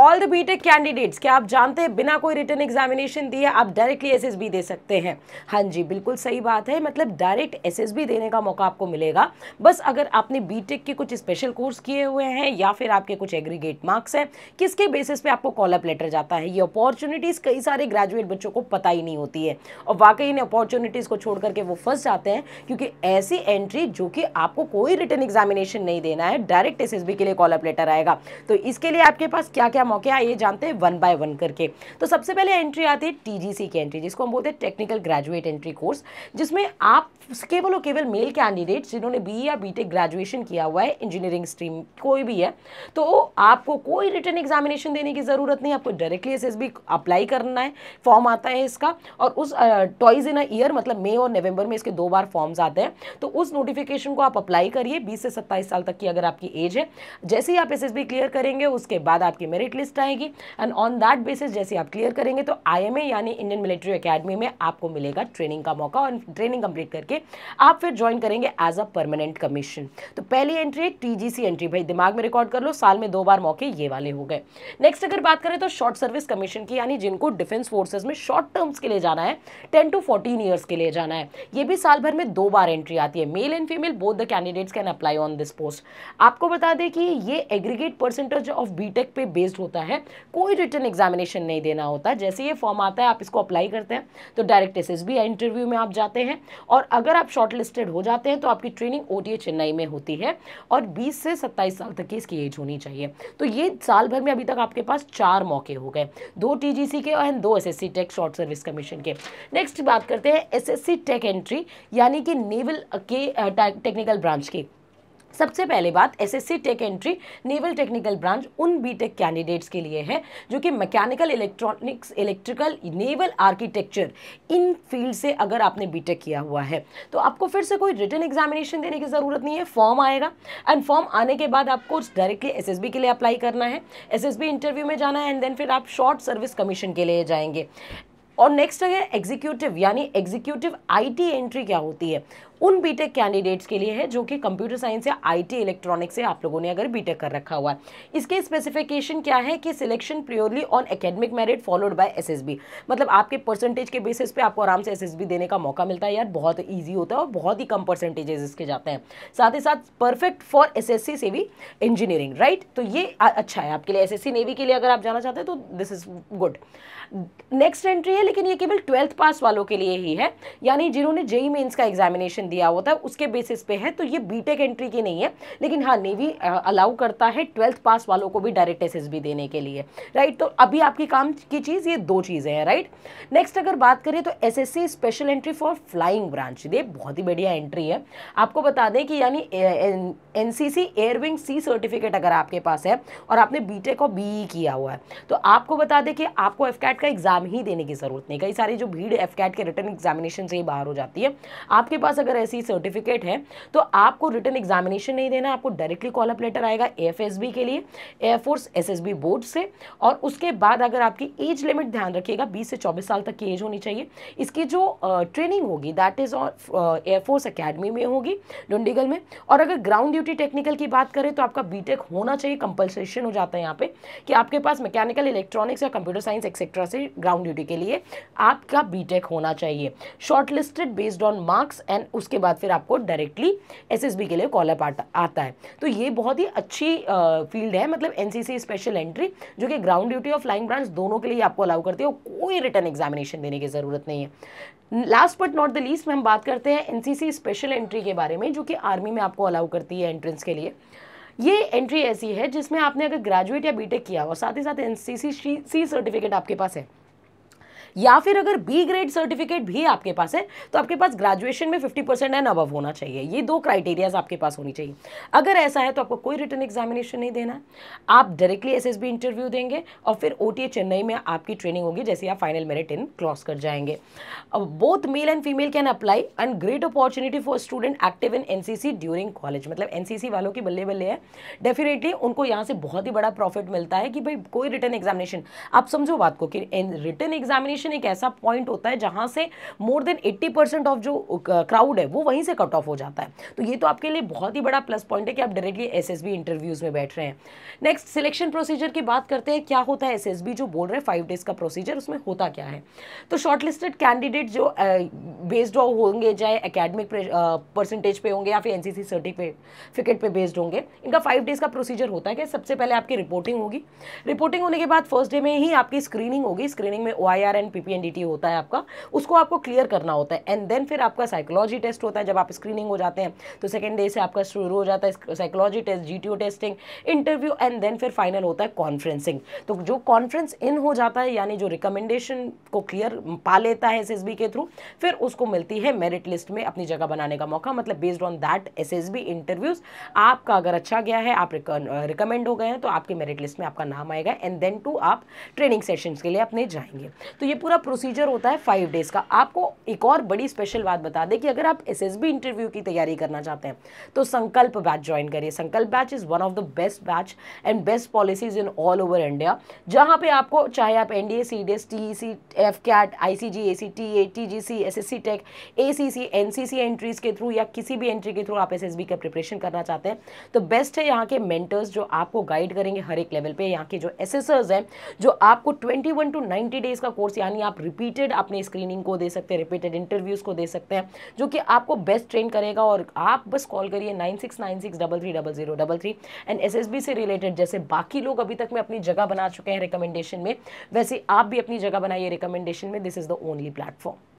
All the BTech candidates, क्या आप जानते हैं बिना कोई रिटन एग्जामिनेशन दिए आप डायरेक्टली एसएसबी दे सकते हैं? हाँ जी, बिल्कुल सही बात है। मतलब डायरेक्ट एसएसबी देने का मौका आपको मिलेगा, बस अगर आपने बीटेक के कुछ स्पेशल कोर्स किए हुए हैं या फिर आपके कुछ एग्रीगेट मार्क्स हैं, किसके बेसिस पे आपको कॉल अप लेटर जाता है। ये अपॉर्चुनिटीज़ कई सारे ग्रेजुएट बच्चों को पता ही नहीं होती है, और वाकई इन अपॉर्चुनिटीज़ को छोड़ करके वो फंस जाते हैं, क्योंकि ऐसी एंट्री जो कि आपको कोई रिटन एग्जामिनेशन नहीं देना है, डायरेक्ट एसएसबी के लिए कॉल अप लेटर आएगा। तो इसके लिए आपके पास क्या क्या मौके हैं ये जानते हैं वन बाय वन करके। तो सबसे पहले एंट्री आती है टीजीसी की एंट्री, जिसको हम बोलते हैं टेक्निकल ग्रेजुएट एंट्री कोर्स, जिसमें आप केवल और केवल मेल कैंडिडेट्स जिन्होंने बीई या बीटेक ग्रेजुएशन किया हुआ है, इंजीनियरिंग स्ट्रीम कोई भी है, तो आपको कोई रिटन एग्जामिनेशन देने की ज़रूरत नहीं। आपको डायरेक्टली एसएसबी अप्लाई करना है, फॉर्म आता है इसका, और उस ट्वाइस इन अ ईयर, मतलब मई और नवंबर में इसके 2 बार फॉर्म्स आते हैं। तो उस नोटिफिकेशन को आप अप्लाई करिए। 20 से 27 साल तक की अगर आपकी एज है, जैसे ही आप एसएसबी क्लियर करेंगे उसके बाद आपकी मेरिट लिस्ट आएगी, एंड ऑन दैट बेसिस जैसे आप क्लियर करेंगे तो आईएमए यानी इंडियन मिलिट्री एकेडमी में आपको मिलेगा ट्रेनिंग का मौका, और ट्रेनिंग कंप्लीट करके आप फिर ज्वाइन करेंगे एज अ परमानेंट कमीशन। तो पहली एंट्री है टीजीसी एंट्री, भाई दिमाग में रिकॉर्ड कर लो, साल में 2 बार मौके ये वाले हो गए। नेक्स्ट अगर बात करें तो शॉर्ट सर्विस कमीशन की, यानी जिनको डिफेंस फोर्सेज में शॉर्ट टर्म्स के लिए जाना है, 10 to 14 ईयर्स के लिए जाना है, ये भी साल भर में 2 बार एंट्री आती है। Male and female both the candidates can apply on this post. आपको बता दें कि ये एग्रीगेट परसेंटेज ऑफ बीटेक पे बेस्ड होता है, कोई रिटन एग्जामिनेशन नहीं देना होता। जैसे ये फॉर्म आता है आप इसको अप्लाई करते हैं तो डायरेक्ट एसएसबी इंटरव्यू में आप जाते हैं, और अगर आप शॉर्ट लिस्टेड हो जाते हैं तो आपकी ट्रेनिंग ओटीए चेन्नई में होती है, और 20 से 27 साल तक की इसकी एज होनी चाहिए। तो ये साल भर में अभी तक आपके पास 4 मौके हो गए, 2 टीजीसी के और 2 SSC tech short service commission के। नेक्स्ट बात करते हैं एसएससी टेक एंट्री, यानी कि नेवल के टेक्निकल ब्रांच की। सबसे पहले बात, SSC tech entry naval technical branch उन बीटेक कैंडिडेट्स के लिए है जो कि mechanical, electronics, electrical, naval architecture, इन फील्ड से अगर आपने बीटेक किया हुआ है तो आपको फिर से कोई रिटन एग्जामिनेशन देने की ज़रूरत नहीं है। फॉर्म आएगा, एंड फॉर्म आने के बाद आपको डायरेक्टली एसएसबी के लिए अप्लाई करना है, एसएसबी इंटरव्यू में जाना है, एंड देन फिर आप शॉर्ट सर्विस कमीशन के लिए जाएंगे। और नेक्स्ट है एग्जीक्यूटिव, यानी एग्जीक्यूटिव आईटी एंट्री क्या होती है, उन बीटेक कैंडिडेट्स के लिए है जो कि कंप्यूटर साइंस या आईटी इलेक्ट्रॉनिक्स से आप लोगों ने अगर बीटेक कर रखा हुआ है। इसके स्पेसिफिकेशन क्या है कि selection purely on academic merit followed by SSB, मतलब आपके परसेंटेज के बेसिस पे आपको आराम से एसएसबी देने का मौका मिलता है। यार बहुत ईजी होता है और बहुत ही कम परसेंटेजेस इसके जाते हैं। साथ ही साथ परफेक्ट फॉर एसएससी से भी इंजीनियरिंग, राइट। तो ये अच्छा है आपके लिए, एसएससी नेवी के लिए अगर आप जाना चाहते हैं तो this is good. Next entry है, लेकिन ये केवल 12th पास वालों के लिए ही है, यानी जिन्होंने जेईई मेंस का एग्जामिनेशन दिया होता है उसके बेसिस पे है। तो ये बीटेक एंट्री की नहीं है, लेकिन हाँ नेवी अलाउ करता है 12th पास वालों को भी डायरेक्ट एसएसबी देने के लिए, राइट। तो अभी आपकी काम की चीज़ ये 2 चीज़ें हैं, राइट। नेक्स्ट अगर बात करें तो SSC special entry for flying branch, ये बहुत ही बढ़िया एंट्री है। आपको बता दें कि यानी एनसीसी एयरविंग सी सर्टिफिकेट अगर आपके पास है और आपने बीटेक और बीई किया हुआ है तो आपको बता दें कि आपको एफकैट का एग्जाम ही देने की जरूरत नहीं। कई सारी जो भीड़ एफकैट के रिटन एग्जामिनेशन से ही बाहर हो जाती है, आपके पास अगर ऐसी सर्टिफिकेट है तो आपको रिटन एग्जामिनेशन नहीं देना, आपको डायरेक्टली कॉल अप लेटर आएगा एएफएसबी के लिए, एयरफोर्स एसएसबी बोर्ड से। और उसके बाद अगर आपकी एज लिमिट ध्यान रखिएगा 20 से 24 साल तक की एज होनी चाहिए। इसकी जो ट्रेनिंग होगी दैट इज एयरफोर्स अकेडमी में होगी डुंडीगल में। और अगर ग्राउंड ड्यूटी टेक्निकल की बात करें तो आपका बीटेक होना चाहिए, कंपल्सेशन हो जाता है यहाँ पे कि आपके पास मैकेनिकल, इलेक्ट्रॉनिक्स या कंप्यूटर साइंस एक्सेट्रा से ग्राउंड ड्यूटी के लिए आपका बीटेक होना चाहिए, short listed based on marks. And उसके बाद फिर आपको डायरेक्टली एसएसबी के लिए कॉल अप आता है। तो ये बहुत ही अच्छी फील्ड है, मतलब एनसीसी स्पेशल एंट्री जो कि ग्राउंड ड्यूटी और फ्लाइंग ब्रांच दोनों के लिए आपको अलाउ करती है, कोई रिटन एग्जामिनेशन देने की जरूरत नहीं है। Last but not the least में हम बात करते हैं एनसीसी स्पेशल एंट्री के बारे में, जो कि आर्मी में आपको अलाउ करती है एंट्रेंस के लिए। ये एंट्री ऐसी है जिसमें आपने अगर ग्रेजुएट या बीटेक किया हो, साथ ही साथ एनसीसी सी सर्टिफिकेट आपके पास है, या फिर अगर बी ग्रेड सर्टिफिकेट भी आपके पास है तो आपके पास ग्रेजुएशन में 50% एंड अबव होना चाहिए। ये 2 क्राइटेरियाज आपके पास होनी चाहिए। अगर ऐसा है तो आपको कोई रिटन एग्जामिनेशन नहीं देना है, आप डायरेक्टली एसएसबी इंटरव्यू देंगे और फिर ओटीए चेन्नई में आपकी ट्रेनिंग होगी, जैसे आप फाइनल मेरिट इन क्रॉस कर जाएंगे। Both male and female can apply and great opportunity for student active in NCC during college, मतलब एनसीसी वालों की बल्ले बल्ले है, डेफिनेटली उनको यहाँ से बहुत ही बड़ा प्रॉफिट मिलता है कि भाई कोई रिटन एग्जामिनेशन, आप समझो बात को कि रिटन एग्जामिनेशन रिकमेंडेशन एक ऐसा पॉइंट होता है जहां से मोर देन 80% ऑफ जो क्राउड है वो वहीं से कट ऑफ हो जाता है। तो ये तो आपके लिए बहुत ही बड़ा प्लस पॉइंट है कि आप डायरेक्टली एसएसबी इंटरव्यूज में बैठ रहे हैं। नेक्स्ट सिलेक्शन प्रोसीजर की बात करते हैं। क्या होता है एसएसबी जो बोल रहे हैं 5 डेज का प्रोसीजर, उसमें होता क्या है? तो शॉर्टलिस्टेड कैंडिडेट जो बेस्ड होंगे, चाहे एकेडमिक परसेंटेज पे होंगे या फिर एनसीसी सर्टिफिकेट पे बेस्ड होंगे, इनका 5 डेज का प्रोसीजर होता है कि सबसे पहले आपकी रिपोर्टिंग होगी। रिपोर्टिंग होने के बाद फर्स्ट डे में ही आपकी स्क्रीनिंग होगी। स्क्रीनिंग में OIR एंड PPNDT होता है आपका, उसको आपको क्लियर करना होता है। एंड देन फिर आपका साइकोलॉजी टेस्ट होता है। जब आप स्क्रीनिंग हो जाते हैं तो सेकेंड डे से आपका शुरू हो जाता है psychology test, GTO testing, interview and then फिर फाइनल होता है कॉन्फ्रेंसिंग। तो जो कॉन्फ्रेंस इन हो जाता है, यानी जो रिकमेंडेशन को क्लियर पा लेता है एसएसबी के थ्रू, फिर उसको मिलती है मेरिट लिस्ट में अपनी जगह बनाने का मौका। मतलब based on that SSB interviews आपका अगर अच्छा गया है, आप रिकमेंड हो गए हैं, तो आपके मेरिट लिस्ट में आपका नाम आएगा एंड देन टू आप ट्रेनिंग सेशंस के लिए अपने जाएंगे। तो ये पूरा प्रोसीजर होता है 5 डेज का। आपको एक और बड़ी स्पेशल बात बता दें कि अगर आप एसएसबी इंटरव्यू की तैयारी करना चाहते हैं तो संकल्प बैच ज्वाइन करिए। संकल्प batch is one of the best batch and best policies in all over India, जहां पे आपको चाहे आप NDA, CDS, TEC, AFCAT, ICG, ACTA, TGC, SSC tech, ACC, NCC entries के थ्रू या किसी भी एंट्री के थ्रू आप एसएसबी का प्रिपरेशन करना चाहते हैं तो बेस्ट है यहाँ के मेंटर्स जो आपको गाइड करेंगे हर एक लेवल पे। यहाँ के जो एसेसर्स हैं जो आपको 21 to 90 डेज का कोर्स, यानी आप रिपीटेड अपने स्क्रीनिंग को दे सकते हैं, रिपीटेड इंटरव्यूज को दे सकते हैं, जो कि आपको बेस्ट ट्रेन करेगा। और आप बस कॉल करिए 9696330033 एंड एसएसबी से रिलेटेड जैसे बाकी लोग अभी तक में अपनी जगह बना चुके हैं रिकमेंडेशन में, वैसे आप भी अपनी जगह बनाइए रिकमेंडेशन में। This is the only platform.